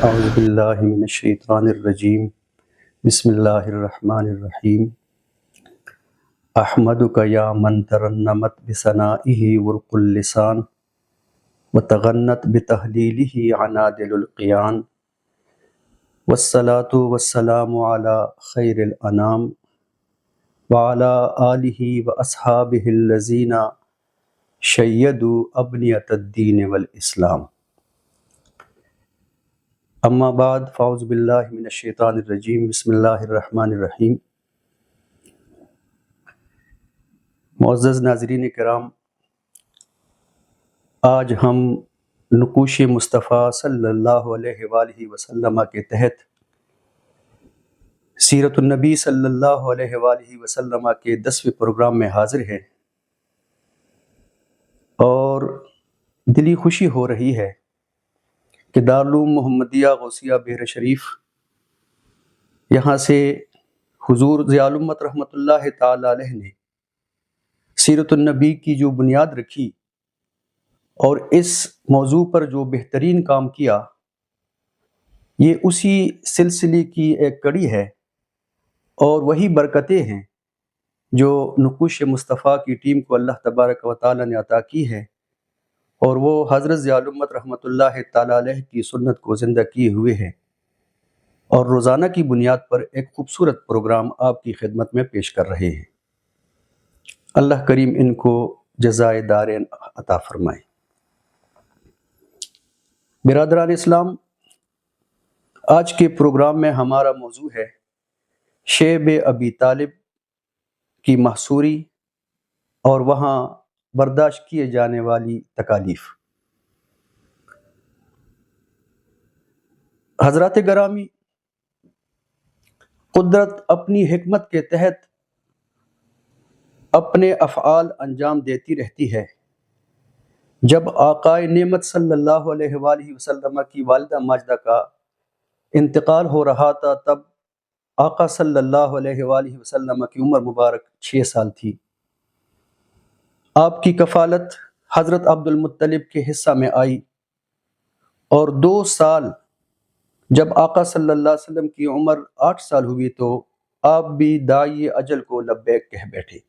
اعوذ باللہ من الشیطان الرجیم بسم اللہ الرحمن الرحیم احمدک یا من ترنمت بثنائہ ورق اللسان وتغنت بتہلیلہ عنادل القیان والصلاة والسلام علی خیر الانام وعلی آلہ واصحابہ الذین شیدوا ابنیۃ الدین والاسلام اما بعد فاعوذ باللہ من الشیطان الرجیم بسم اللہ الرحمن الرحیم۔ معزز ناظرین کرام، آج ہم نقوش مصطفیٰ صلی اللہ علیہ وآلہ وسلم کے تحت سیرت النبی صلی اللہ علیہ وآلہ وسلم کے 10ویں پروگرام میں حاضر ہیں، اور دلی خوشی ہو رہی ہے کہ دارالعلوم محمدیہ غوثیہ بحر شریف یہاں سے حضور ضیاء الامت رحمۃ اللہ تعالی علیہ نے سیرت النبی کی جو بنیاد رکھی اور اس موضوع پر جو بہترین کام کیا، یہ اسی سلسلے کی ایک کڑی ہے اور وہی برکتیں ہیں جو نقوش مصطفیٰ کی ٹیم کو اللہ تبارک و تعالی نے عطا کی ہے، اور وہ حضرت ضیاء الامت رحمۃ اللہ تعالی علیہ کی سنت کو زندہ کیے ہوئے ہیں، اور روزانہ کی بنیاد پر ایک خوبصورت پروگرام آپ کی خدمت میں پیش کر رہے ہیں۔ اللہ کریم ان کو جزائے دارین عطا فرمائے۔ برادران اسلام، آج کے پروگرام میں ہمارا موضوع ہے شیب ابی طالب کی محصوری اور وہاں برداشت کیے جانے والی تکالیف۔ حضرات گرامی، قدرت اپنی حکمت کے تحت اپنے افعال انجام دیتی رہتی ہے۔ جب آقائے نعمت صلی اللہ علیہ وآلہ وسلم کی والدہ ماجدہ کا انتقال ہو رہا تھا، تب آقا صلی اللہ علیہ وآلہ وسلم کی عمر مبارک 6 سال تھی۔ آپ کی کفالت حضرت عبد المطلب کے حصہ میں آئی، اور 2 سال جب آقا صلی اللہ علیہ وسلم کی عمر 8 سال ہوئی تو آپ بھی داعی اجل کو لبیک کہہ بیٹھے۔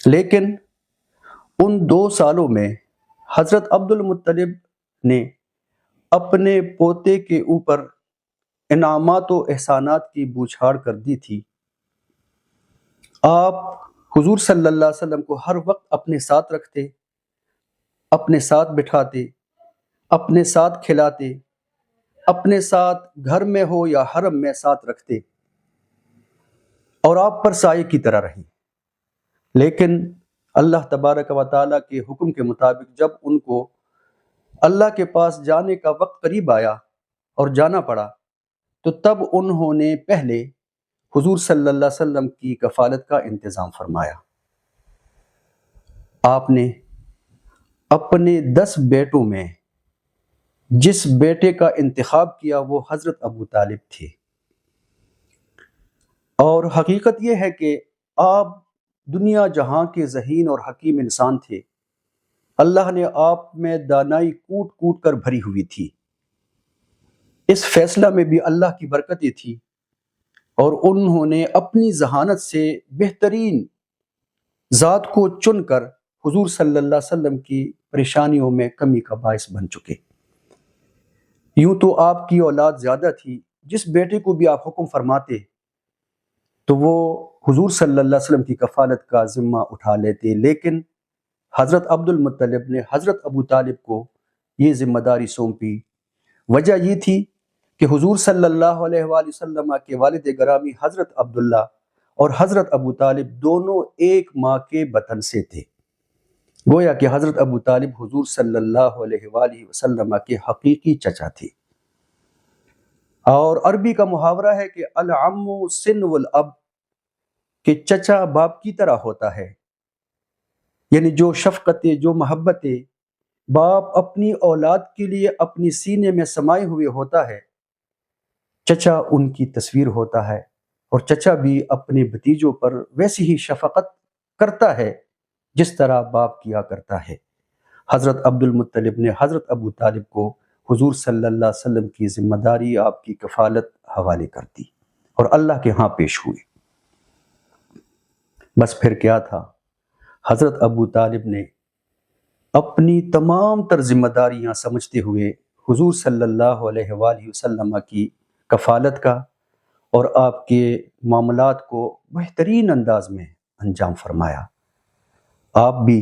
لیکن ان 2 سالوں میں حضرت عبد المطلب نے اپنے پوتے کے اوپر انعامات و احسانات کی بوچھاڑ کر دی تھی۔ آپ حضور صلی اللہ علیہ وسلم کو ہر وقت اپنے ساتھ رکھتے، اپنے ساتھ بٹھاتے، اپنے ساتھ کھلاتے، اپنے ساتھ گھر میں ہو یا حرم میں ساتھ رکھتے، اور آپ پر سائے کی طرح رہی۔ لیکن اللہ تبارک و تعالیٰ کے حکم کے مطابق جب ان کو اللہ کے پاس جانے کا وقت قریب آیا اور جانا پڑا، تو تب انہوں نے پہلے حضور صلی اللہ علیہ وسلم کی کفالت کا انتظام فرمایا۔ آپ نے اپنے 10 بیٹوں میں جس بیٹے کا انتخاب کیا وہ حضرت ابو طالب تھے، اور حقیقت یہ ہے کہ آپ دنیا جہاں کے ذہین اور حکیم انسان تھے۔ اللہ نے آپ میں دانائی کوٹ کوٹ کر بھری ہوئی تھی۔ اس فیصلہ میں بھی اللہ کی برکتیں تھی، اور انہوں نے اپنی ذہانت سے بہترین ذات کو چن کر حضور صلی اللہ علیہ وسلم کی پریشانیوں میں کمی کا باعث بن چکے۔ یوں تو آپ کی اولاد زیادہ تھی، جس بیٹے کو بھی آپ حکم فرماتے تو وہ حضور صلی اللہ علیہ وسلم کی کفالت کا ذمہ اٹھا لیتے، لیکن حضرت عبد المطلب نے حضرت ابو طالب کو یہ ذمہ داری سونپی۔ وجہ یہ تھی کہ حضور صلی اللہ علیہ وآلہ وسلم کے والد گرامی حضرت عبداللہ اور حضرت ابو طالب دونوں ایک ماں کے بطن سے تھے۔ گویا کہ حضرت ابو طالب حضور صلی اللہ علیہ وآلہ وسلم کے حقیقی چچا تھے۔ اور عربی کا محاورہ ہے کہ العم سنو الاب، کہ چچا باپ کی طرح ہوتا ہے، یعنی جو شفقتیں، جو محبتیں باپ اپنی اولاد کے لیے اپنی سینے میں سمائے ہوئے ہوتا ہے، چچا ان کی تصویر ہوتا ہے، اور چچا بھی اپنے بھتیجوں پر ویسی ہی شفقت کرتا ہے جس طرح باپ کیا کرتا ہے۔ حضرت عبد المطلب نے حضرت ابو طالب کو حضور صلی اللہ علیہ وسلم کی ذمہ داری، آپ کی کفالت حوالے کر دی اور اللہ کے ہاں پیش ہوئے۔ بس پھر کیا تھا، حضرت ابو طالب نے اپنی تمام تر ذمہ داریاں سمجھتے ہوئے حضور صلی اللہ علیہ وآلہ وسلم کی کفالت کا اور آپ کے معاملات کو بہترین انداز میں انجام فرمایا۔ آپ بھی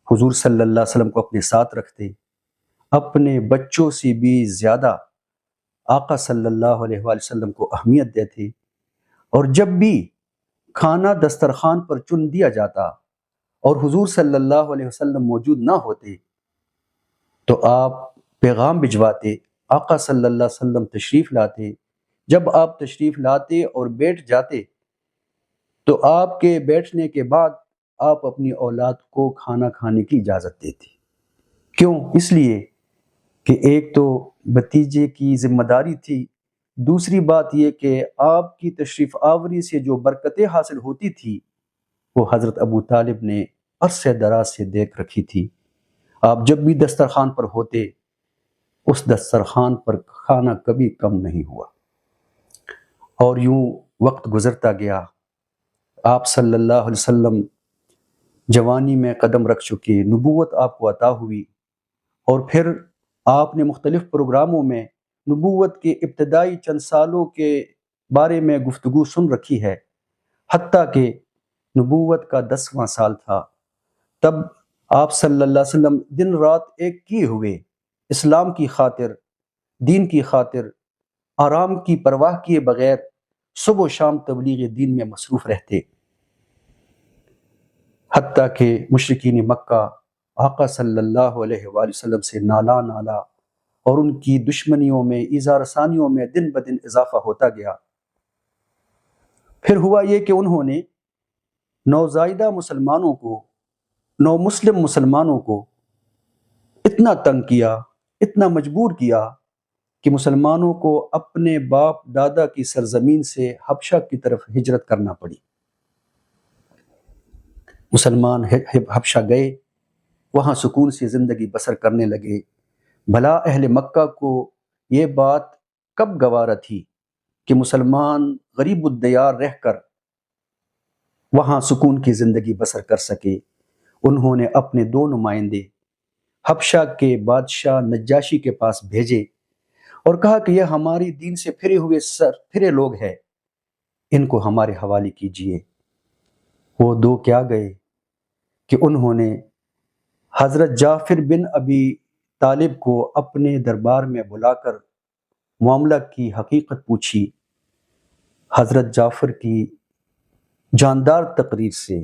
حضور صلی اللہ علیہ وسلم کو اپنے ساتھ رکھتے، اپنے بچوں سے بھی زیادہ آقا صلی اللہ علیہ وآلہ وسلم کو اہمیت دیتے، اور جب بھی کھانا دسترخوان پر چن دیا جاتا اور حضور صلی اللہ علیہ وسلم موجود نہ ہوتے تو آپ پیغام بھجواتے، آقا صلی اللہ علیہ وسلم تشریف لاتے۔ جب آپ تشریف لاتے اور بیٹھ جاتے تو آپ کے بیٹھنے کے بعد آپ اپنی اولاد کو کھانا کھانے کی اجازت دیتے۔ کیوں؟ اس لیے کہ ایک تو بھتیجے کی ذمہ داری تھی، دوسری بات یہ کہ آپ کی تشریف آوری سے جو برکتیں حاصل ہوتی تھی وہ حضرت ابو طالب نے عرصہ دراز سے دیکھ رکھی تھی۔ آپ جب بھی دسترخوان پر ہوتے، اس دسترخوان پر کھانا کبھی کم نہیں ہوا۔ اور یوں وقت گزرتا گیا، آپ صلی اللہ علیہ وسلم جوانی میں قدم رکھ چکے، نبوت آپ کو عطا ہوئی، اور پھر آپ نے مختلف پروگراموں میں نبوت کے ابتدائی چند سالوں کے بارے میں گفتگو سن رکھی ہے۔ حتیٰ کہ نبوت کا 10واں سال تھا، تب آپ صلی اللہ علیہ وسلم دن رات ایک کیے ہوئے اسلام کی خاطر، دین کی خاطر، آرام کی پرواہ کیے بغیر صبح و شام تبلیغ دین میں مصروف رہتے۔ حتیٰ کہ مشرکین مکہ آقا صلی اللہ علیہ وآلہ وسلم سے نالا اور ان کی دشمنیوں میں، ایذا رسانیوں میں دن بدن اضافہ ہوتا گیا۔ پھر ہوا یہ کہ انہوں نے نوزائیدہ مسلمانوں کو، نو مسلم مسلمانوں کو اتنا تنگ کیا، اتنا مجبور کیا کہ مسلمانوں کو اپنے باپ دادا کی سرزمین سے حبشہ کی طرف ہجرت کرنا پڑی۔ مسلمان حبشہ گئے، وہاں سکون سے زندگی بسر کرنے لگے۔ بھلا اہل مکہ کو یہ بات کب گوارا تھی کہ مسلمان غریب الدیار رہ کر وہاں سکون کی زندگی بسر کر سکے۔ انہوں نے اپنے 2 نمائندے حبشہ کے بادشاہ نجاشی کے پاس بھیجے اور کہا کہ یہ ہماری دین سے پھرے لوگ ہیں، ان کو ہمارے حوالے کیجیے۔ وہ 2 کیا گئے کہ انہوں نے حضرت جعفر بن ابی طالب کو اپنے دربار میں بلا کر معاملہ کی حقیقت پوچھی۔ حضرت جعفر کی جاندار تقریر سے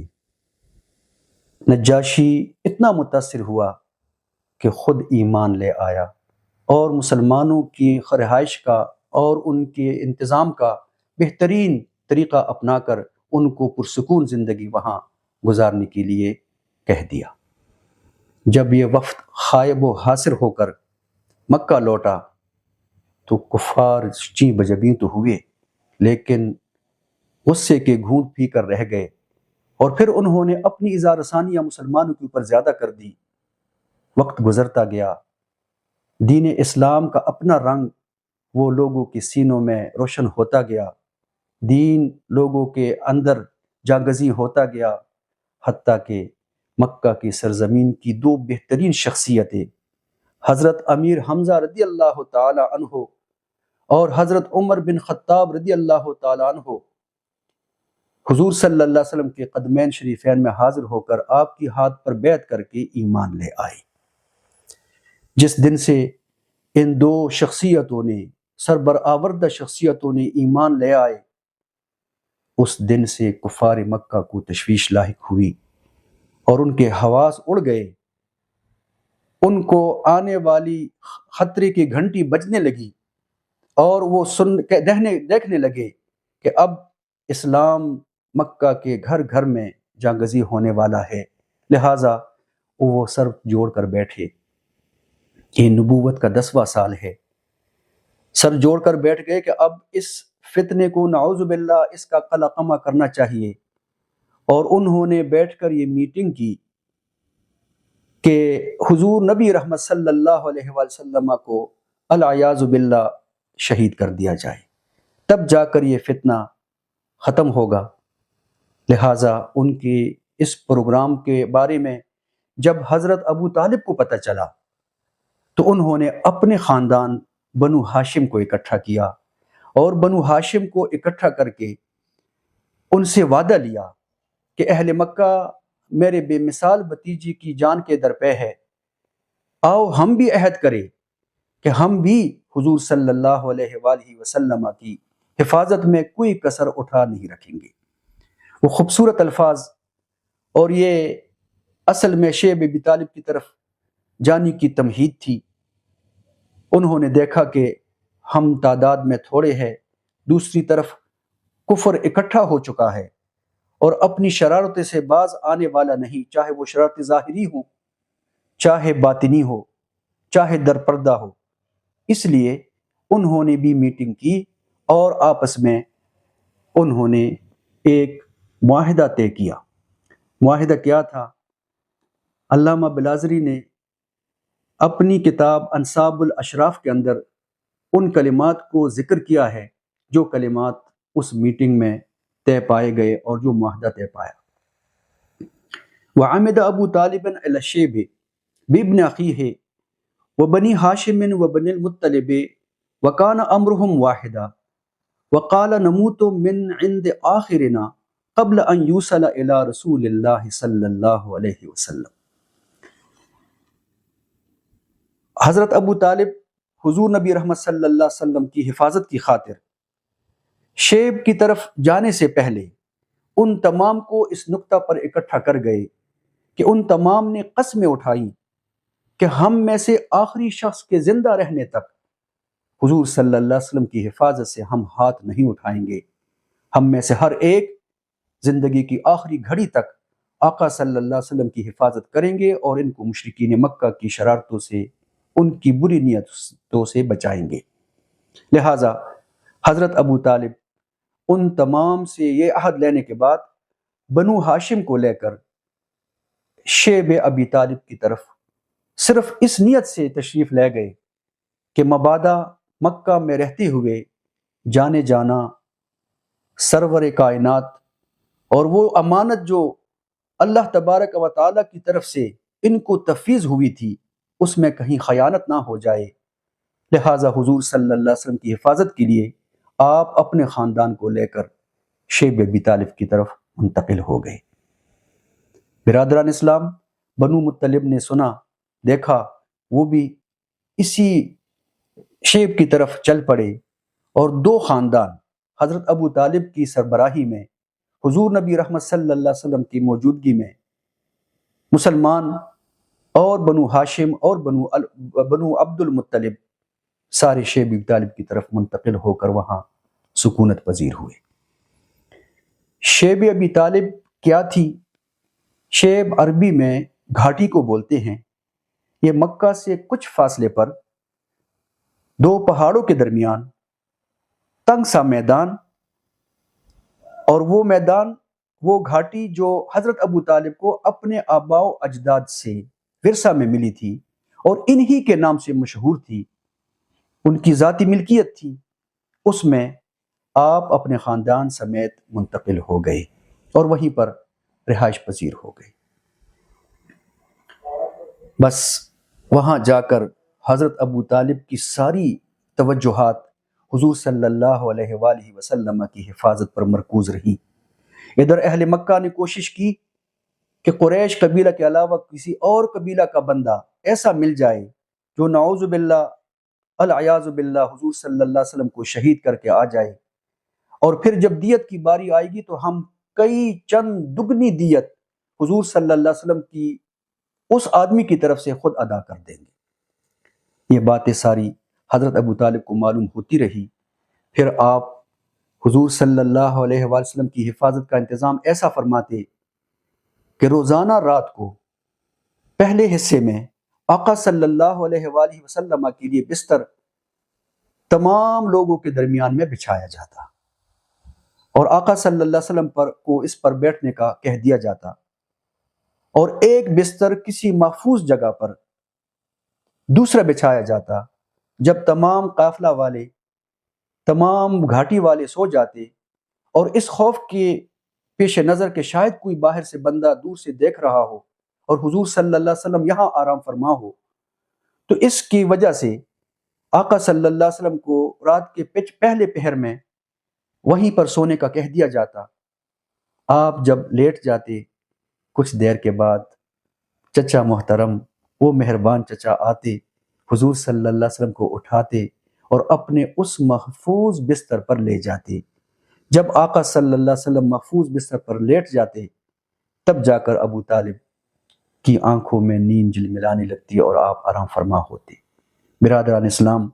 نجاشی اتنا متاثر ہوا کہ خود ایمان لے آیا اور مسلمانوں کی رہائش کا اور ان کے انتظام کا بہترین طریقہ اپنا کر ان کو پرسکون زندگی وہاں گزارنے کے لیے کہہ دیا۔ جب یہ وفد خائب و حاصر ہو کر مکہ لوٹا تو کفار چیں بجبیں تو ہوئے، لیکن غصے کے گھونٹ پی کر رہ گئے، اور پھر انہوں نے اپنی ایذا رسانیاں مسلمانوں کے اوپر زیادہ کر دی۔ وقت گزرتا گیا، دین اسلام کا اپنا رنگ وہ لوگوں کے سینوں میں روشن ہوتا گیا، دین لوگوں کے اندر جاگزی ہوتا گیا، حتیٰ کہ مکہ کی سرزمین کی 2 بہترین شخصیتیں حضرت امیر حمزہ رضی اللہ تعالی عنہ اور حضرت عمر بن خطاب رضی اللہ تعالی عنہ حضور صلی اللہ علیہ وسلم کے قدمین شریفین میں حاضر ہو کر آپ کی ہاتھ پر بیعت کر کے ایمان لے آئے۔ جس دن سے ان 2 شخصیتوں نے، سربرآوردہ شخصیتوں نے ایمان لے آئے، اس دن سے کفار مکہ کو تشویش لاحق ہوئی اور ان کے حواس اڑ گئے۔ ان کو آنے والی خطرے کی گھنٹی بجنے لگی اور وہ دیکھنے لگے کہ اب اسلام مکہ کے گھر گھر میں جاگزی ہونے والا ہے، لہٰذا وہ سر جوڑ کر بیٹھے۔ یہ نبوت کا 10واں سال ہے، سر جوڑ کر بیٹھ گئے کہ اب اس فتنے کو نعوذ باللہ اس کا قلقمہ کرنا چاہیے، اور انہوں نے بیٹھ کر یہ میٹنگ کی کہ حضور نبی رحمت صلی اللہ علیہ وسلم کو العیاذ باللہ شہید کر دیا جائے، تب جا کر یہ فتنہ ختم ہوگا۔ لہٰذا ان کے اس پروگرام کے بارے میں جب حضرت ابو طالب کو پتہ چلا تو انہوں نے اپنے خاندان بنو ہاشم کو اکٹھا کیا، اور بنو ہاشم کو اکٹھا کر کے ان سے وعدہ لیا کہ اہل مکہ میرے بے مثال بھتیجی کی جان کے درپے ہے، آؤ ہم بھی عہد کریں کہ ہم بھی حضور صلی اللہ علیہ وآلہ وسلم کی حفاظت میں کوئی کسر اٹھا نہیں رکھیں گے۔ وہ خوبصورت الفاظ، اور یہ اصل میں شیب ابی طالب کی طرف جانے کی تمہید تھی۔ انہوں نے دیکھا کہ ہم تعداد میں تھوڑے ہیں، دوسری طرف کفر اکٹھا ہو چکا ہے اور اپنی شرارتیں سے باز آنے والا نہیں، چاہے وہ شرارت ظاہری ہو، چاہے باطنی ہو، چاہے در پردہ ہو۔ اس لیے انہوں نے بھی میٹنگ کی اور آپس میں انہوں نے ایک معاہدہ طے کیا۔ معاہدہ کیا تھا؟ علامہ بلازری نے اپنی کتاب انصاب الاشراف کے اندر ان کلمات کو ذکر کیا ہے جو کلمات اس میٹنگ میں طے پائے گئے اور جو معاہدہ طے پایا۔ وعمد ابو طالب علی الشیب بابن اخیہ وبنی ہاشم وبنی المطلب وکان امرهم واحدا وقال نموت من عند آخرنا قبل ان یوصل الى رسول اللہ صلی اللہ علیہ وسلم۔ حضرت ابو طالب حضور نبی رحمت صلی اللہ علیہ وسلم کی حفاظت کی خاطر شیب کی طرف جانے سے پہلے ان تمام کو اس نقطہ پر اکٹھا کر گئے کہ ان تمام نے قسمیں اٹھائیں کہ ہم میں سے آخری شخص کے زندہ رہنے تک حضور صلی اللہ علیہ وسلم کی حفاظت سے ہم ہاتھ نہیں اٹھائیں گے۔ ہم میں سے ہر ایک زندگی کی آخری گھڑی تک آقا صلی اللہ علیہ وسلم کی حفاظت کریں گے اور ان کو مشرکین مکہ کی شرارتوں سے، ان کی بری نیتوں سے بچائیں گے۔ لہٰذا حضرت ابو طالب ان تمام سے یہ عہد لینے کے بعد بنو ہاشم کو لے کر شیب ابی طالب کی طرف صرف اس نیت سے تشریف لے گئے کہ مبادا مکہ میں رہتے ہوئے جانے جانا سرور کائنات اور وہ امانت جو اللہ تبارک و تعالیٰ کی طرف سے ان کو تفویض ہوئی تھی اس میں کہیں خیانت نہ ہو جائے۔ لہٰذا حضور صلی اللہ علیہ وسلم کی حفاظت کے لیے آپ اپنے خاندان کو لے کر شیب ابی طالب کی طرف منتقل ہو گئے۔ برادران اسلام، بنو مطلب نے سنا، دیکھا، وہ بھی اسی شیب کی طرف چل پڑے، اور دو خاندان حضرت ابو طالب کی سربراہی میں، حضور نبی رحمت صلی اللہ علیہ وسلم کی موجودگی میں، مسلمان اور بنو ہاشم اور بنو عبد المطلب سارے شیب ابی طالب کی طرف منتقل ہو کر وہاں سکونت پذیر ہوئے۔ شیب ابی طالب کیا تھی؟ شیب عربی میں گھاٹی کو بولتے ہیں۔ یہ مکہ سے کچھ فاصلے پر دو پہاڑوں کے درمیان تنگ سا میدان، اور وہ میدان، وہ گھاٹی جو حضرت ابو طالب کو اپنے آباء و اجداد سے ورثہ میں ملی تھی اور انہی کے نام سے مشہور تھی، ان کی ذاتی ملکیت تھی، اس میں آپ اپنے خاندان سمیت منتقل ہو گئے اور وہیں پر رہائش پذیر ہو گئے۔ بس وہاں جا کر حضرت ابو طالب کی ساری توجہات حضور صلی اللہ علیہ وآلہ وسلم کی حفاظت پر مرکوز رہی۔ ادھر اہل مکہ نے کوشش کی کہ قریش قبیلہ کے علاوہ کسی اور قبیلہ کا بندہ ایسا مل جائے جو نعوذ باللہ العیاذ باللہ حضور صلی اللہ علیہ وسلم کو شہید کر کے آ جائے، اور پھر جب دیت کی باری آئے گی تو ہم کئی چند دگنی دیت حضور صلی اللہ علیہ وسلم کی اس آدمی کی طرف سے خود ادا کر دیں گے۔ یہ باتیں ساری حضرت ابو طالب کو معلوم ہوتی رہی۔ پھر آپ حضور صلی اللہ علیہ وآلہ وسلم کی حفاظت کا انتظام ایسا فرماتے کہ روزانہ رات کو پہلے حصے میں آقا صلی اللہ علیہ وآلہ وسلم کے لیے بستر تمام لوگوں کے درمیان میں بچھایا جاتا، اور آقا صلی اللہ علیہ وسلم کو اس پر بیٹھنے کا کہہ دیا جاتا، اور ایک بستر کسی محفوظ جگہ پر دوسرا بچھایا جاتا جب تمام قافلہ والے، تمام گھاٹی والے سو جاتے اور اس خوف کے پیش نظر کہ شاید کوئی باہر سے بندہ دور سے دیکھ رہا ہو اور حضور صلی اللہ علیہ وسلم یہاں آرام فرما ہو، تو اس کی وجہ سے آقا صلی اللہ علیہ وسلم کو رات کے پہلے پہر میں وہیں پر سونے کا کہہ دیا جاتا۔ آپ جب لیٹ جاتے، کچھ دیر کے بعد چچا محترم، وہ مہربان چچا آتے، حضور صلی اللہ علیہ وسلم کو اٹھاتے اور اپنے اس محفوظ بستر پر لے جاتے۔ جب آقا صلی اللہ علیہ وسلم محفوظ بستر پر لیٹ جاتے، تب جا کر ابو طالب کی آنکھوں میں نیند جلملانے لگتی اور آپ آرام فرما ہوتے۔ برادران اسلام،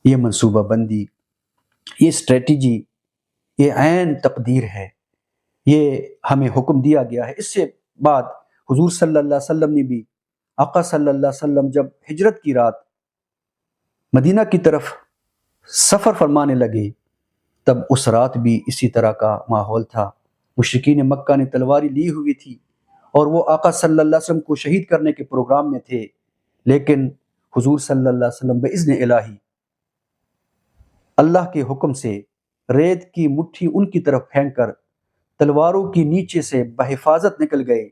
یہ منصوبہ بندی، یہ اسٹریٹجی، یہ عین تقدیر ہے، یہ ہمیں حکم دیا گیا ہے۔ اس سے بعد حضور صلی اللہ علیہ وسلم نے بھی، آقا صلی اللہ علیہ وسلم جب ہجرت کی رات مدینہ کی طرف سفر فرمانے لگے، تب اس رات بھی اسی طرح کا ماحول تھا۔ مشرکین مکہ نے تلواری لی ہوئی تھی اور وہ آقا صلی اللہ علیہ وسلم کو شہید کرنے کے پروگرام میں تھے، لیکن حضور صلی اللہ علیہ وسلم باذن الہی، اللہ کے حکم سے ریت کی مٹھی ان کی طرف پھینک کر تلواروں کی نیچے سے بحفاظت نکل گئے۔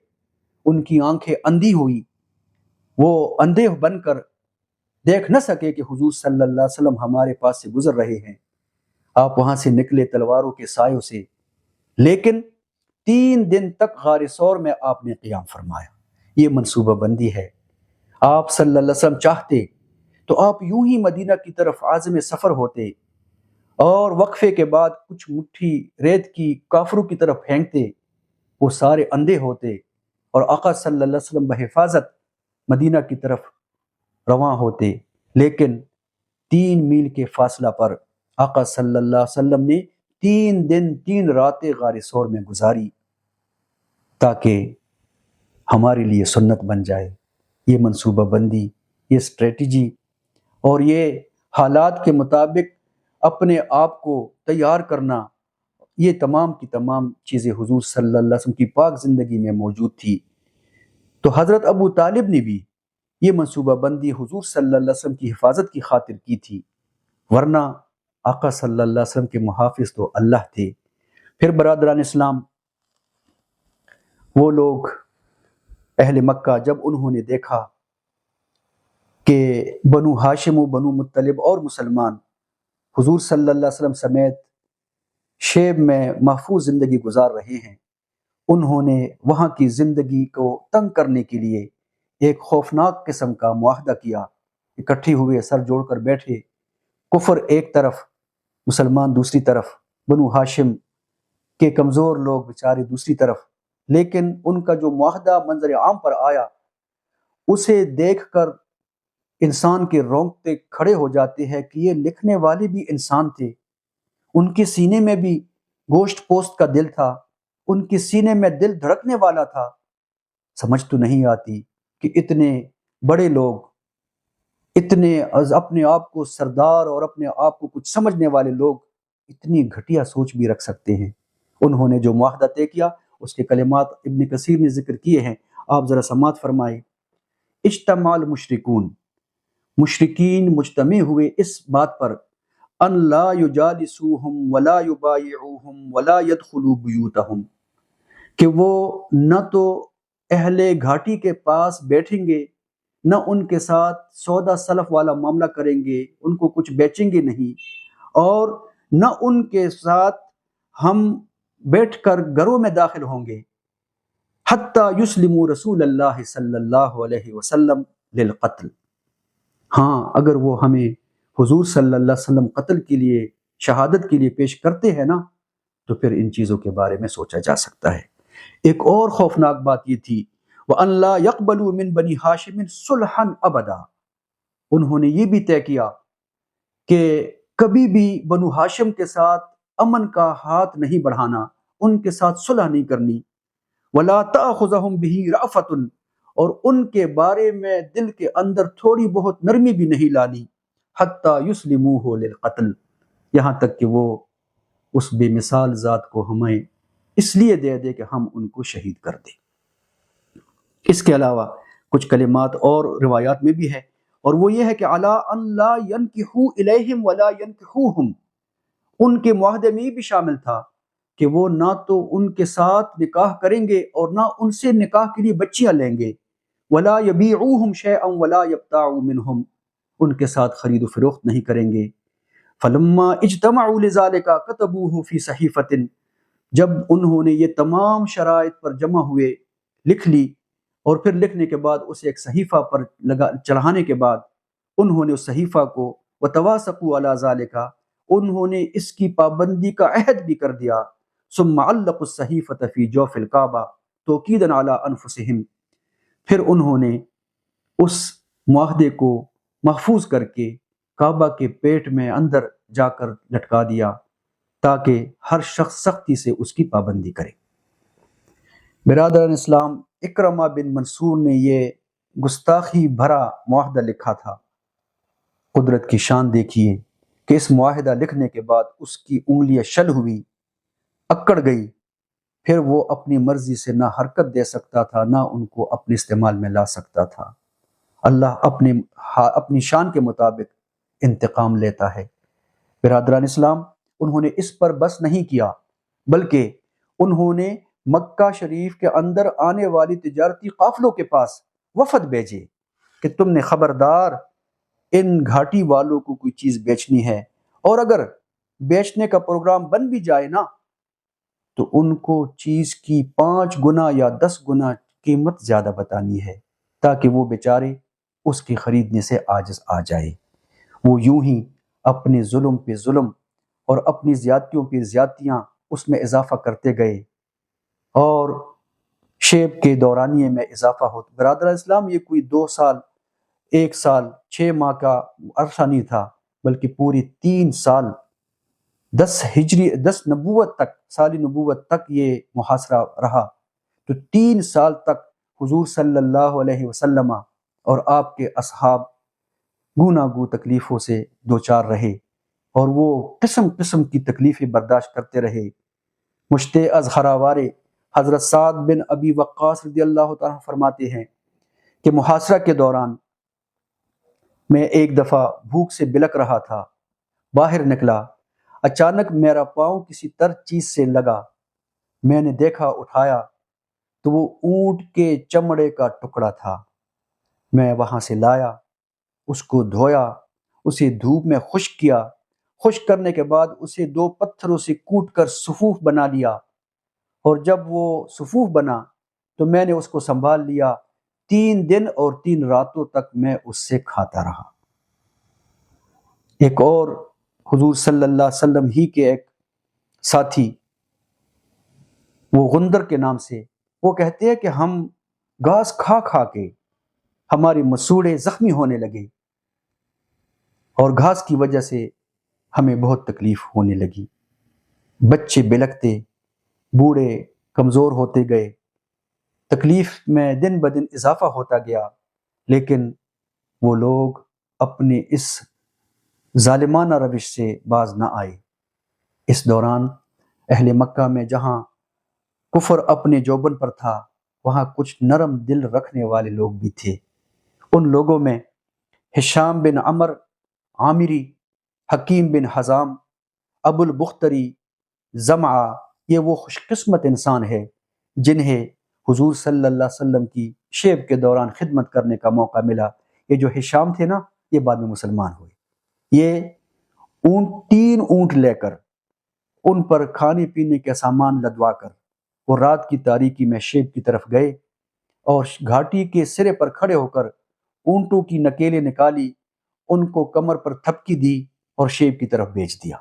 ان کی آنکھیں اندھی ہوئی، وہ اندھے بن کر دیکھ نہ سکے کہ حضور صلی اللہ علیہ وسلم ہمارے پاس سے گزر رہے ہیں۔ آپ وہاں سے نکلے تلواروں کے سایوں سے، لیکن 3 دن تک غار ثور میں آپ نے قیام فرمایا۔ یہ منصوبہ بندی ہے۔ آپ صلی اللہ علیہ وسلم چاہتے تو آپ یوں ہی مدینہ کی طرف عازم سفر ہوتے اور وقفے کے بعد کچھ مٹھی ریت کی کافروں کی طرف پھینکتے، وہ سارے اندھے ہوتے اور آقا صلی اللہ علیہ وسلم بحفاظت مدینہ کی طرف رواں ہوتے۔ لیکن 3 میل کے فاصلہ پر آقا صلی اللہ علیہ وسلم نے 3 دن 3 راتیں غار ثور میں گزاری تاکہ ہمارے لیے سنت بن جائے۔ یہ منصوبہ بندی، یہ اسٹریٹجی اور یہ حالات کے مطابق اپنے آپ کو تیار کرنا، یہ تمام کی تمام چیزیں حضور صلی اللہ علیہ وسلم کی پاک زندگی میں موجود تھی۔ تو حضرت ابو طالب نے بھی یہ منصوبہ بندی حضور صلی اللہ علیہ وسلم کی حفاظت کی خاطر کی تھی، ورنہ آقا صلی اللہ علیہ وسلم کے محافظ تو اللہ تھے۔ پھر برادران اسلام، وہ لوگ اہل مکہ جب انہوں نے دیکھا کہ بنو ہاشم و بنو مطلب اور مسلمان حضور صلی اللہ علیہ وسلم سمیت شیب میں محفوظ زندگی گزار رہے ہیں، انہوں نے وہاں کی زندگی کو تنگ کرنے کے لیے ایک خوفناک قسم کا معاہدہ کیا۔ اکٹھے ہوئے، سر جوڑ کر بیٹھے، کفر ایک طرف، مسلمان دوسری طرف، بنو ہاشم کے کمزور لوگ بیچارے دوسری طرف۔ لیکن ان کا جو معاہدہ منظر عام پر آیا، اسے دیکھ کر انسان کے رونگٹے کھڑے ہو جاتے ہیں کہ یہ لکھنے والے بھی انسان تھے، ان کے سینے میں بھی گوشت پوست کا دل تھا، ان کے سینے میں دل دھڑکنے والا تھا۔ سمجھ تو نہیں آتی کہ اتنے بڑے لوگ، اتنے اپنے آپ کو سردار اور اپنے آپ کو کچھ سمجھنے والے لوگ اتنی گھٹیا سوچ بھی رکھ سکتے ہیں۔ انہوں نے جو معاہدہ طے کیا، اس کے کلمات ابن کثیر نے ذکر کیے ہیں، آپ ذرا سماعت فرمائے۔ اجتمع المشرکون، مشرکین مجتمع ہوئے اس بات پر، ان لا یجالسوہم ولا یبایعوہم ولا یدخلوا بیوتہم، کہ وہ نہ تو اہل گھاٹی کے پاس بیٹھیں گے، نہ ان کے ساتھ سودا سلف والا معاملہ کریں گے، ان کو کچھ بیچیں گے نہیں، اور نہ ان کے ساتھ ہم بیٹھ کر گھروں میں داخل ہوں گے، حتیٰ یسلموا رسول اللہ صلی اللہ علیہ وسلم للقتل۔ ہاں، اگر وہ ہمیں حضور صلی اللہ علیہ وسلم قتل کے لیے، شہادت کے لیے پیش کرتے ہیں نا، تو پھر ان چیزوں کے بارے میں سوچا جا سکتا ہے۔ ایک اور خوفناک بات یہ تھی، وَأَن لَا يَقْبَلُوا مِن بَنِي هَاشِمٍ صُلْحًا أَبَدًا، انہوں نے یہ بھی طے کیا کہ کبھی بھی بنو ہاشم کے ساتھ امن کا ہاتھ نہیں بڑھانا، ان کے ساتھ صلح نہیں کرنی، وَلَا تَأْخُذَهُم بِهِ رَأْفَةٌ، اور ان کے بارے میں دل کے اندر تھوڑی بہت نرمی بھی نہیں لانی، حتیٰ یسلموہ للقتل، یہاں تک کہ وہ اس بے مثال ذات کو ہمیں اس لیے دے دے کہ ہم ان کو شہید کر دیں۔ اس کے علاوہ کچھ کلمات اور روایات میں بھی ہے، اور وہ یہ ہے کہ علی ان لا ینکحوا الیہم ولا ینکحوہم، ان کے معاہدے میں یہ بھی شامل تھا کہ وہ نہ تو ان کے ساتھ نکاح کریں گے اور نہ ان سے نکاح کے لیے بچیاں لیں گے، ولا یبیعوہم شیئا ولا یبتاعوا منہم، ان کے ساتھ خرید و فروخت نہیں کریں گے۔ فلما اجتمعوا لذالک کتبوہ فی صحیفۃ، جب انہوں نے یہ تمام شرائط پر جمع ہوئے، لکھ لی، اور پھر لکھنے کے بعد اسے ایک صحیفہ پر چڑھانے کے بعد انہوں نے اس صحیفہ کو وتواثقوا علی ذالک، انہوں نے اس کی پابندی کا عہد بھی کر دیا، ثم علقوا الصحیفۃ فی جوف الکعبہ توکیدا علی انفسہم، پھر انہوں نے اس معاہدے کو محفوظ کر کے کعبہ کے پیٹ میں اندر جا کر لٹکا دیا تاکہ ہر شخص سختی سے اس کی پابندی کرے۔ برادران اسلام، اکرمہ بن منصور نے یہ گستاخی بھرا معاہدہ لکھا تھا۔ قدرت کی شان دیکھیے کہ اس معاہدہ لکھنے کے بعد اس کی انگلیاں شل ہوئی، اکڑ گئی، پھر وہ اپنی مرضی سے نہ حرکت دے سکتا تھا نہ ان کو اپنے استعمال میں لا سکتا تھا۔ اللہ اپنی شان کے مطابق انتقام لیتا ہے۔ برادران اسلام، انہوں نے اس پر بس نہیں کیا، بلکہ انہوں نے مکہ شریف کے اندر آنے والی تجارتی قافلوں کے پاس وفد بھیجے کہ تم نے خبردار ان گھاٹی والوں کو کوئی چیز بیچنی ہے، اور اگر بیچنے کا پروگرام بن بھی جائے نا تو ان کو چیز کی 5 گنا یا 10 گنا قیمت زیادہ بتانی ہے تاکہ وہ بیچارے اس کی خریدنے سے عاجز آ جائے۔ وہ یوں ہی اپنے ظلم پہ ظلم اور اپنی زیادتیوں پہ زیادتیاں اس میں اضافہ کرتے گئے اور شیب کے دورانیے میں اضافہ ہوتا۔ برادر اسلام، یہ کوئی 2 سال، 1 سال 6 ماہ کا عرصہ نہیں تھا، بلکہ پوری 3 سال 10 نبوت تک، سالی نبوت تک یہ محاصرہ رہا۔ تو 3 سال تک حضور صلی اللہ علیہ وسلم اور آپ کے اصحاب گوناگو تکلیفوں سے دوچار رہے، اور وہ قسم قسم کی تکلیفیں برداشت کرتے رہے۔ مشتے از خراوارے حضرت سعد بن ابی وقاص رضی اللہ تعالیٰ فرماتے ہیں کہ محاصرہ کے دوران میں ایک دفعہ بھوک سے بلک رہا تھا، باہر نکلا، اچانک میرا پاؤں کسی تر چیز سے لگا، میں نے دیکھا، اٹھایا تو وہ اونٹ کے چمڑے کا ٹکڑا تھا۔ میں وہاں سے لایا، اس کو دھویا، اسے دھوپ میں خشک کیا، خشک کرنے کے بعد اسے 2 پتھروں سے کوٹ کر صفوف بنا لیا، اور جب وہ صفوف بنا تو میں نے اس کو سنبھال لیا، 3 دن اور 3 راتوں تک میں اس سے کھاتا رہا۔ ایک اور حضور صلی اللہ علیہ وسلم ہی کے ایک ساتھی، وہ غندر کے نام سے، وہ کہتے ہیں کہ ہم گھاس کھا کھا کے ہماری مسوڑے زخمی ہونے لگے، اور گھاس کی وجہ سے ہمیں بہت تکلیف ہونے لگی، بچے بلکتے، بوڑھے کمزور ہوتے گئے، تکلیف میں دن بدن اضافہ ہوتا گیا، لیکن وہ لوگ اپنے اس ظالمانہ روش سے باز نہ آئے۔ اس دوران اہل مکہ میں جہاں کفر اپنے جوبن پر تھا، وہاں کچھ نرم دل رکھنے والے لوگ بھی تھے۔ ان لوگوں میں ہشام بن عمر عامری، حکیم بن حزام، ابو البختری، زمعہ، یہ وہ خوش قسمت انسان ہے جنہیں حضور صلی اللہ علیہ وسلم کی شیب کے دوران خدمت کرنے کا موقع ملا۔ یہ جو ہشام تھے نا، یہ بعد میں مسلمان ہوئے۔ یہ 3 اونٹ لے کر، ان پر کھانے پینے کے سامان لدوا کر، وہ رات کی تاریکی میں شیب کی طرف گئے اور گھاٹی کے سرے پر کھڑے ہو کر اونٹوں کی نکیلیں نکالی، ان کو کمر پر تھپکی دی اور شیب کی طرف بھیج دیا۔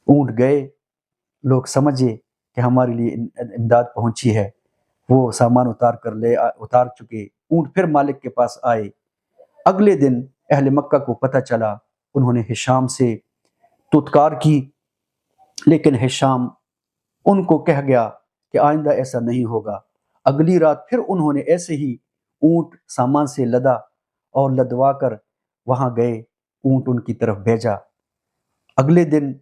اونٹ گئے، لوگ سمجھے کہ ہمارے لیے امداد پہنچی ہے، وہ سامان اتار چکے، اونٹ پھر مالک کے پاس آئے۔ اگلے دن اہل مکہ کو پتہ چلا، انہوں نے ہشام سے تتکار کی، لیکن ہشام ان کو کہہ گیا کہ آئندہ ایسا نہیں ہوگا۔ اگلی رات پھر انہوں نے ایسے ہی اونٹ سامان سے لدا اور لدوا کر وہاں گئے، اونٹ ان کی طرف بھیجا۔ اگلے دن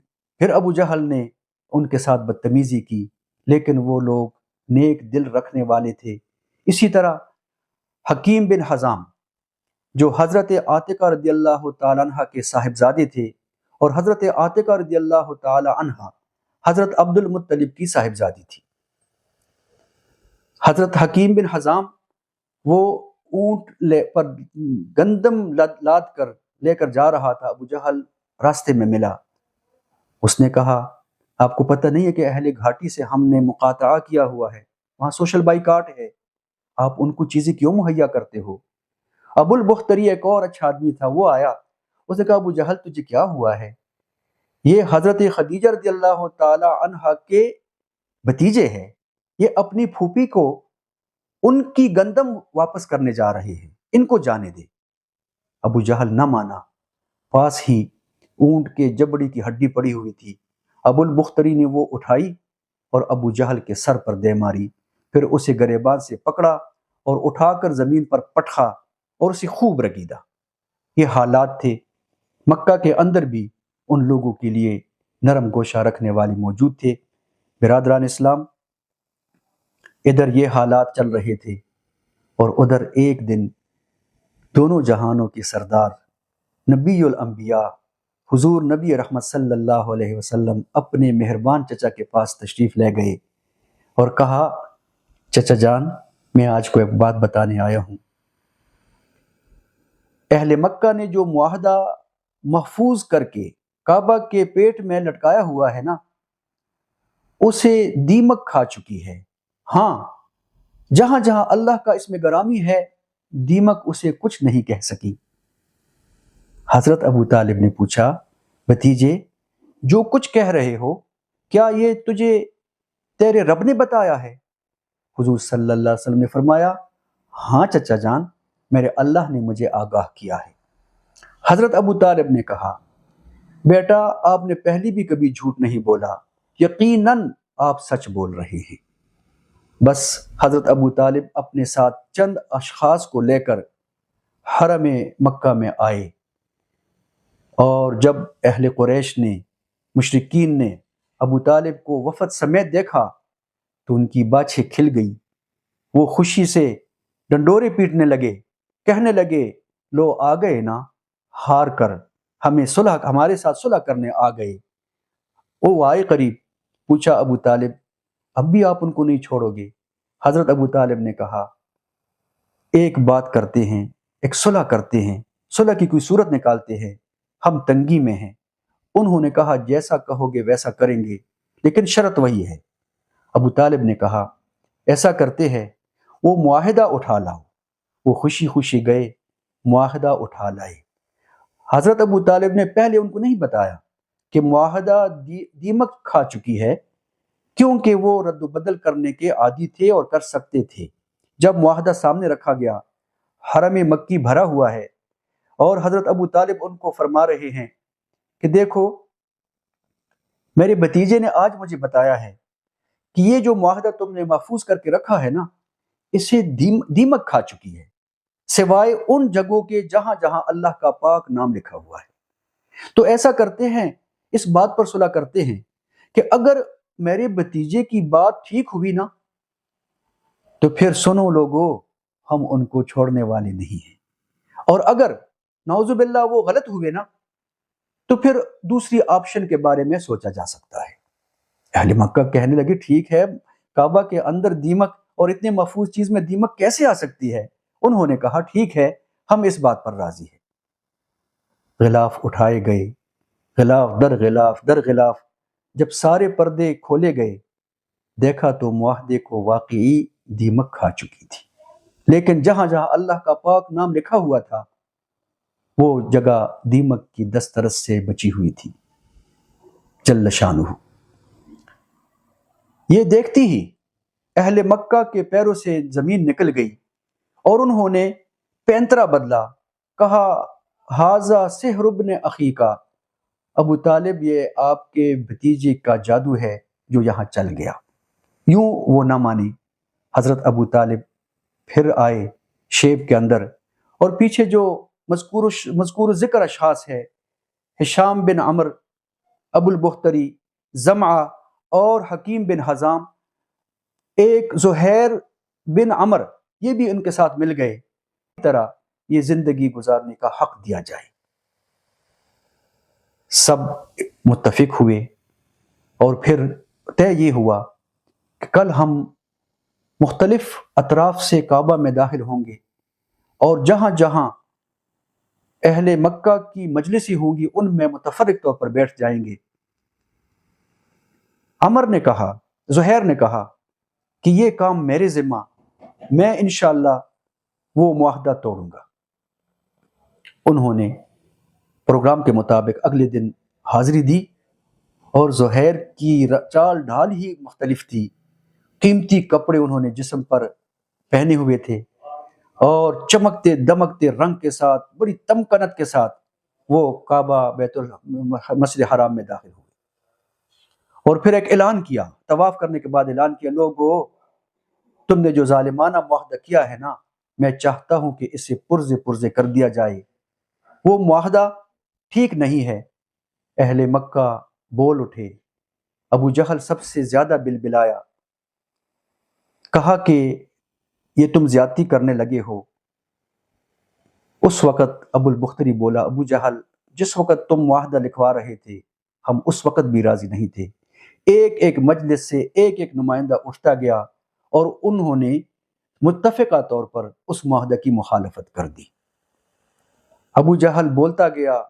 پھر ابو جہل نے ان کے ساتھ بدتمیزی کی، لیکن وہ لوگ نیک دل رکھنے والے تھے۔ اسی طرح حکیم بن حزام، جو حضرت عاتقہ رضی اللہ تعالیٰ عنہ کے صاحبزادے تھے، اور حضرت عاتقہ رضی اللہ تعالیٰ عنہ حضرت عبد المطلب کی صاحبزادی تھی۔ حضرت حکیم بن حزام وہ اونٹ پر گندم لاد کر لے کر جا رہا تھا، ابو جہل راستے میں ملا۔ اس نے کہا آپ کو پتہ نہیں ہے کہ اہل گھاٹی سے ہم نے مقاطعہ کیا ہوا ہے، وہاں سوشل بائیکاٹ ہے، آپ ان کو چیزیں کیوں مہیا کرتے ہو؟ ابو البختری ایک اور اچھا آدمی تھا، وہ آیا، اس نے کہا ابو جہل تجھے کیا ہوا ہے؟ یہ حضرت خدیجہ رضی اللہ تعالی عنہ کے بھتیجے ہیں، یہ اپنی پھوپھی کو ان کی گندم واپس کرنے جا رہے ہیں، ان کو جانے دے۔ ابو جہل نہ مانا، پاس ہی اونٹ کے جبڑی کی ہڈی پڑی ہوئی تھی، ابو البختری نے وہ اٹھائی اور ابو جہل کے سر پر دے ماری، پھر اسے گریبان سے پکڑا اور اٹھا کر زمین پر پٹخا اور اسے خوب رگیدا۔ یہ حالات تھے۔ مکہ کے اندر بھی ان لوگوں کے لیے نرم گوشہ رکھنے والے موجود تھے۔ برادران اسلام، ادھر یہ حالات چل رہے تھے اور ادھر ایک دن دونوں جہانوں کے سردار نبی الانبیاء حضور نبی رحمت صلی اللہ علیہ وسلم اپنے مہربان چچا کے پاس تشریف لے گئے اور کہا چچا جان، میں آج کو ایک بات بتانے آیا ہوں۔ اہل مکہ نے جو معاہدہ محفوظ کر کے کعبہ کے پیٹ میں لٹکایا ہوا ہے نا، اسے دیمک کھا چکی ہے۔ ہاں، جہاں جہاں اللہ کا اسم گرامی ہے، دیمک اسے کچھ نہیں کہہ سکی۔ حضرت ابو طالب نے پوچھا بھتیجے، جو کچھ کہہ رہے ہو کیا یہ تجھے تیرے رب نے بتایا ہے؟ حضور صلی اللہ علیہ وسلم نے فرمایا ہاں چچا جان، میرے اللہ نے مجھے آگاہ کیا ہے۔ حضرت ابو طالب نے کہا بیٹا، آپ نے پہلی بھی کبھی جھوٹ نہیں بولا، یقیناً آپ سچ بول رہے ہیں۔ بس حضرت ابو طالب اپنے ساتھ چند اشخاص کو لے کر حرم مکہ میں آئے، اور جب اہل قریش نے، مشرکین نے ابو طالب کو وفد سمیت دیکھا تو ان کی باچھیں کھل گئی، وہ خوشی سے ڈنڈورے پیٹنے لگے، کہنے لگے لو آ گئے نا، ہار کر ہمارے ساتھ صلح کرنے آ گئے۔ وہ آئے قریب، پوچھا ابو طالب اب بھی آپ ان کو نہیں چھوڑو گے؟ حضرت ابو طالب نے کہا ایک بات کرتے ہیں، ایک صلح کرتے ہیں، صلح کی کوئی صورت نکالتے ہیں، ہم تنگی میں ہیں۔ انہوں نے کہا جیسا کہو گے ویسا کریں گے، لیکن شرط وہی ہے۔ ابو طالب نے کہا ایسا کرتے ہیں، وہ معاہدہ اٹھا لاؤ۔ وہ خوشی خوشی گئے، معاہدہ اٹھا لائے۔ حضرت ابو طالب نے پہلے ان کو نہیں بتایا کہ معاہدہ دیمک کھا چکی ہے، کیونکہ وہ رد و بدل کرنے کے عادی تھے اور کر سکتے تھے۔ جب معاہدہ سامنے رکھا گیا، حرم مکی بھرا ہوا ہے، اور حضرت ابو طالب ان کو فرما رہے ہیں کہ دیکھو میرے بھتیجے نے آج مجھے بتایا ہے کہ یہ جو معاہدہ تم نے محفوظ کر کے رکھا ہے نا، اسے دیمک کھا چکی ہے، سوائے ان جگہوں کے جہاں جہاں اللہ کا پاک نام لکھا ہوا ہے۔ تو ایسا کرتے ہیں، اس بات پر صلح کرتے ہیں کہ اگر میرے بھتیجے کی بات ٹھیک ہوئی نا تو پھر سنو لوگو، ہم ان کو چھوڑنے والے نہیں ہیں، اور اگر نعوذ باللہ وہ غلط ہوئے نا تو پھر دوسری آپشن کے بارے میں سوچا جا سکتا ہے۔ اہل مکہ کہنے لگے ٹھیک ہے، کعبہ کے اندر دیمک اور اتنے محفوظ چیز میں دیمک کیسے آ سکتی ہے؟ انہوں نے کہا ٹھیک ہے، ہم اس بات پر راضی ہیں۔ غلاف اٹھائے گئے، غلاف در غلاف، جب سارے پردے کھولے گئے، دیکھا تو معاہدے کو واقعی دیمک کھا چکی تھی، لیکن جہاں جہاں اللہ کا پاک نام لکھا ہوا تھا وہ جگہ دیمک کی دسترس سے بچی ہوئی تھی، جل شانہ۔ یہ دیکھتی ہی اہل مکہ کے پیروں سے زمین نکل گئی اور انہوں نے پینترا بدلا، کہا ھذا سحر ابن اخی کا، ابو طالب یہ آپ کے بھتیجے کا جادو ہے جو یہاں چل گیا۔ یوں وہ نہ مانی۔ حضرت ابو طالب پھر آئے شیب کے اندر، اور پیچھے جو مذکور ذکر اشخاص ہے، ہشام بن عمر، ابو البختری، زمعہ اور حکیم بن حزام، ایک زہیر بن عمر، یہ بھی ان کے ساتھ مل گئے۔ اس طرح یہ زندگی گزارنے کا حق دیا جائے۔ سب متفق ہوئے اور پھر طے یہ ہوا کہ کل ہم مختلف اطراف سے کعبہ میں داخل ہوں گے اور جہاں جہاں اہل مکہ کی مجلسی ہوں گی ان میں متفرق طور پر بیٹھ جائیں گے۔ عمر نے کہا، زہیر نے کہا کہ یہ کام میرے ذمہ، میں انشاءاللہ وہ معاہدہ توڑوں گا۔ انہوں نے پروگرام کے مطابق اگلے دن حاضری دی اور زہیر کی چال ڈھال ہی مختلف تھی۔ قیمتی کپڑے انہوں نے جسم پر پہنے ہوئے تھے اور چمکتے دمکتے رنگ کے ساتھ، بڑی تمکنت کے ساتھ وہ کعبہ مسجد حرام میں داخل ہوئے اور پھر ایک اعلان کیا۔ طواف کرنے کے بعد اعلان کیا، لوگو تم نے جو ظالمانہ معاہدہ کیا ہے نا، میں چاہتا ہوں کہ اسے پرزے پرزے کر دیا جائے۔ وہ معاہدہ ٹھیک نہیں ہے۔ اہل مکہ بول اٹھے۔ ابو جہل سب سے زیادہ بلبلایا، کہا کہ یہ تم زیادتی کرنے لگے ہو۔ اس وقت ابو البختری بولا، ابو جہل جس وقت تم معاہدہ لکھوا رہے تھے ہم اس وقت بھی راضی نہیں تھے۔ ایک ایک مجلس سے ایک ایک نمائندہ اٹھتا گیا اور انہوں نے متفقہ طور پر اس معاہدہ کی مخالفت کر دی۔ ابو جہل بولتا گیا،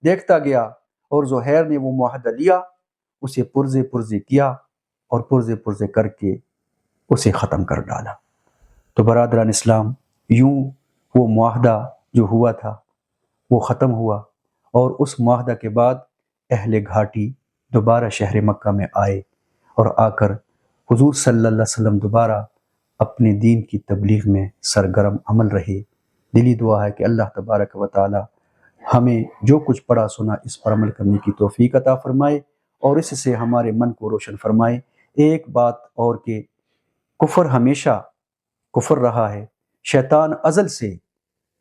دیکھتا گیا اور زہیر نے وہ معاہدہ لیا، اسے پرزے پرزے کیا اور پرزے پرزے کر کے اسے ختم کر ڈالا۔ تو برادران اسلام، یوں وہ معاہدہ جو ہوا تھا وہ ختم ہوا اور اس معاہدہ کے بعد اہل گھاٹی دوبارہ شہر مکہ میں آئے اور آ کر حضور صلی اللہ علیہ وسلم دوبارہ اپنے دین کی تبلیغ میں سرگرم عمل رہے۔ دلی دعا ہے کہ اللہ تبارک و تعالی ہمیں جو کچھ پڑھا سنا اس پر عمل کرنے کی توفیق عطا فرمائے اور اس سے ہمارے من کو روشن فرمائے۔ ایک بات اور کہ کفر ہمیشہ کفر رہا ہے۔ شیطان ازل سے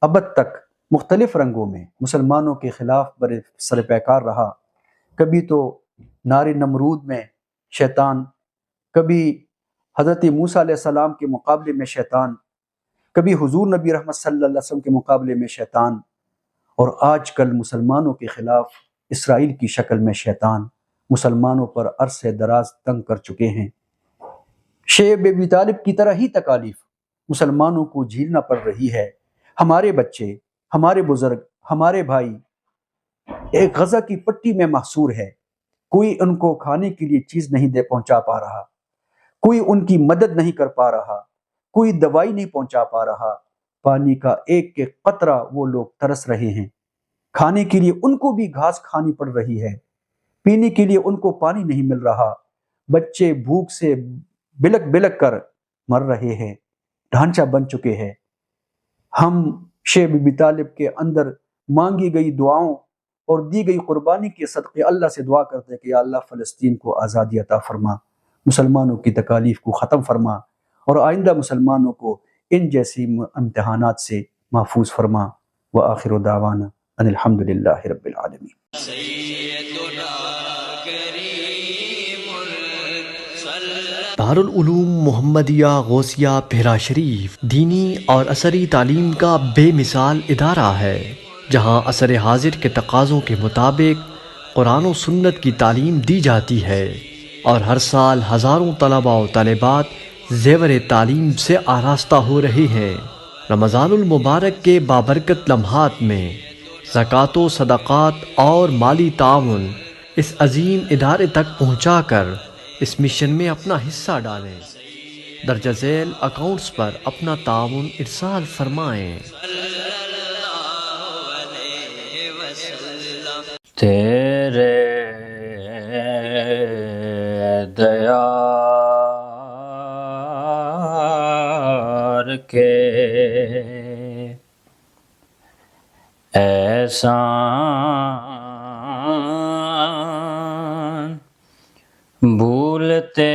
ابد تک مختلف رنگوں میں مسلمانوں کے خلاف برے سر پیکار رہا۔ کبھی تو نار نمرود میں شیطان، کبھی حضرت موسیٰ علیہ السلام کے مقابلے میں شیطان، کبھی حضور نبی رحمت صلی اللہ علیہ وسلم کے مقابلے میں شیطان، اور آج کل مسلمانوں کے خلاف اسرائیل کی شکل میں شیطان مسلمانوں پر عرصہ دراز تنگ کر چکے ہیں۔ شیب ابی طالب کی طرح ہی تکالیف مسلمانوں کو جھیلنا پڑ رہی ہے۔ ہمارے بچے، ہمارے بزرگ، ہمارے بھائی ایک غزہ کی پٹی میں محصور ہے۔ کوئی ان کو کھانے کے لیے چیز نہیں دے پہنچا پا رہا، کوئی ان کی مدد نہیں کر پا رہا، کوئی دوائی نہیں پہنچا پا رہا۔ پانی کا ایک ایک قطرہ وہ لوگ ترس رہے ہیں۔ کھانے کے لیے ان کو بھی گھاس کھانی پڑ رہی ہے، پینے کے لیے ان کو پانی نہیں مل رہا۔ بچے بھوک سے بلک بلک کر مر رہے ہیں، ڈھانچہ بن چکے ہیں۔ ہم شیب ابی طالب کے اندر مانگی گئی دعاؤں اور دی گئی قربانی کے صدقے اللہ سے دعا کرتے ہیں کہ یا اللہ فلسطین کو آزادی عطا فرما، مسلمانوں کی تکالیف کو ختم فرما اور آئندہ مسلمانوں کو ان جیسی امتحانات سے محفوظ فرما۔ وآخر دعوانا ان الحمدللہ رب العالمین۔ دارالعلوم محمدیہ غوثیہ بھیرا شریف دینی اور عصری تعلیم کا بے مثال ادارہ ہے، جہاں عصر حاضر کے تقاضوں کے مطابق قرآن و سنت کی تعلیم دی جاتی ہے اور ہر سال ہزاروں طلباء و طالبات زیور تعلیم سے آراستہ ہو رہے ہیں۔ رمضان المبارک کے بابرکت لمحات میں زکوٰۃ و صدقات اور مالی تعاون اس عظیم ادارے تک پہنچا کر اس مشن میں اپنا حصہ ڈالیں۔ درجہ ذیل اکاؤنٹس پر اپنا تعاون ارسال فرمائیں۔ تیرے دیار کے احسان بھولتے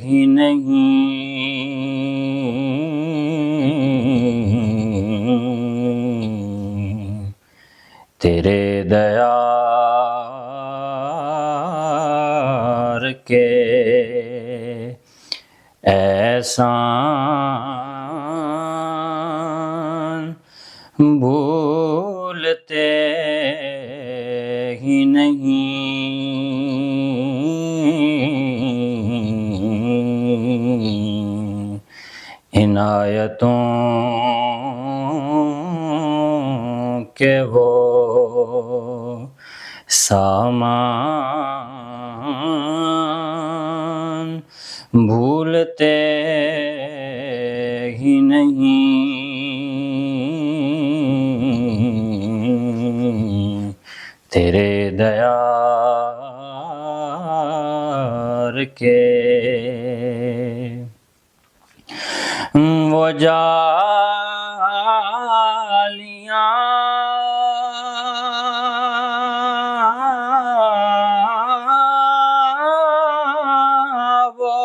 ہی نہیں، تیرے دیار کے احسان بھولتے ہی نہیں عنایتوں کے وہ سامان، بھولتے ہی نہیں تیرے دیار کے وہ جالیاں وہ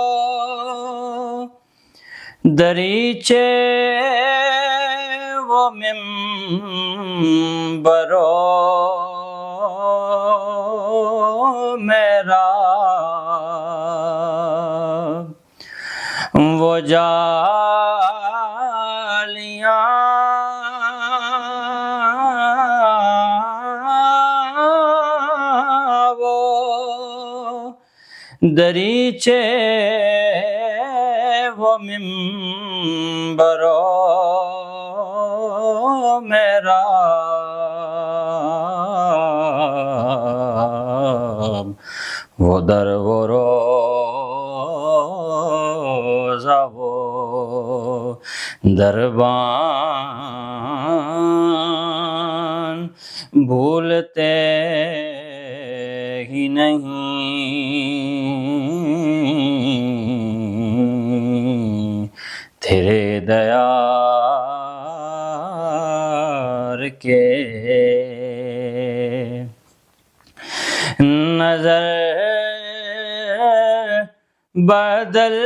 دریچے وہ ممبرو میرا وہ جالیاں وہ دریچے وہ ممبرو میرا وہ در وہ روزہ وہ دربان، بھولتے ہی نہیں تیرے دیار کے نظر بدل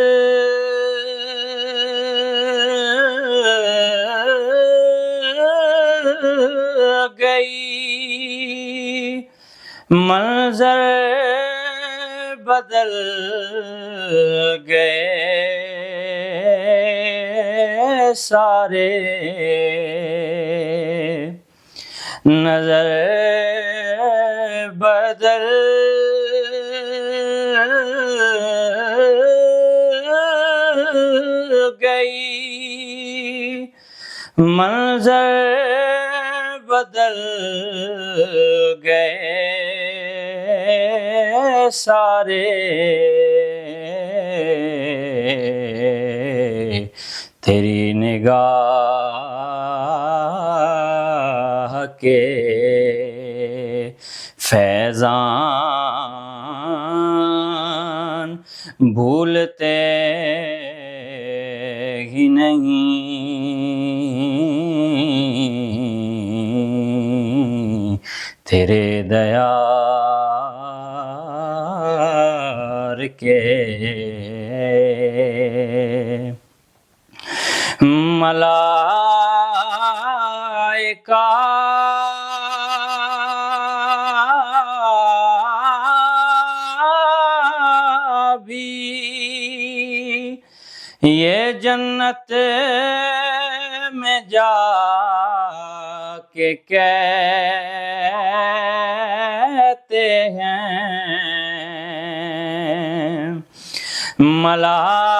گئی، منظر بدل گئے سارے، نظر بدل گئی، منظر بدل گئے سارے، تیری نگاہ کے فیضان، بھولتے ہی نہیں تیرے دیار کے ملائکہ بھی یہ جنت میں جا کے کہتے ہیں، ملائکہ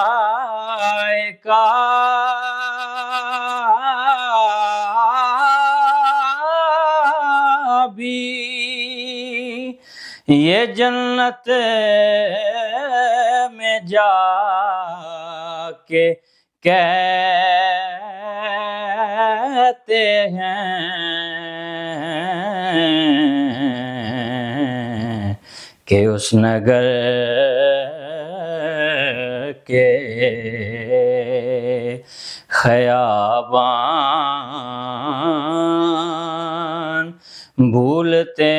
بھی یہ جنت میں جا کے کہتے ہیں کہ اس نگر کے خیابان، بھولتے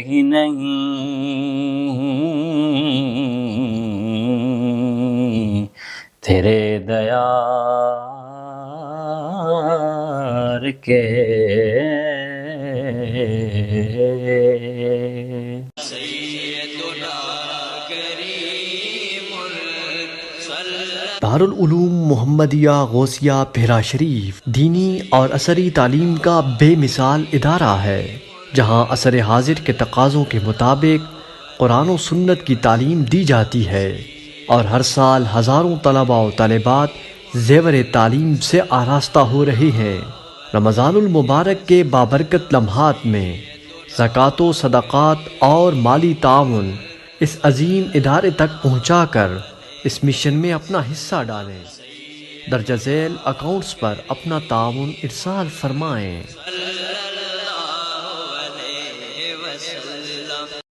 ہی نہیں تیرے دیار کے دارالعلوم محمدیہ غوثیہ بھیرا شریف دینی اور عصری تعلیم کا بے مثال ادارہ ہے، جہاں عصر حاضر کے تقاضوں کے مطابق قرآن و سنت کی تعلیم دی جاتی ہے، اور ہر سال ہزاروں طلباء و طالبات زیور تعلیم سے آراستہ ہو رہے ہیں۔ رمضان المبارک کے بابرکت لمحات میں زکوٰۃ و صدقات اور مالی تعاون اس عظیم ادارے تک پہنچا کر اس مشن میں اپنا حصہ ڈالیں۔ درجہ ذیل اکاؤنٹس پر اپنا تعاون ارسال فرمائیں۔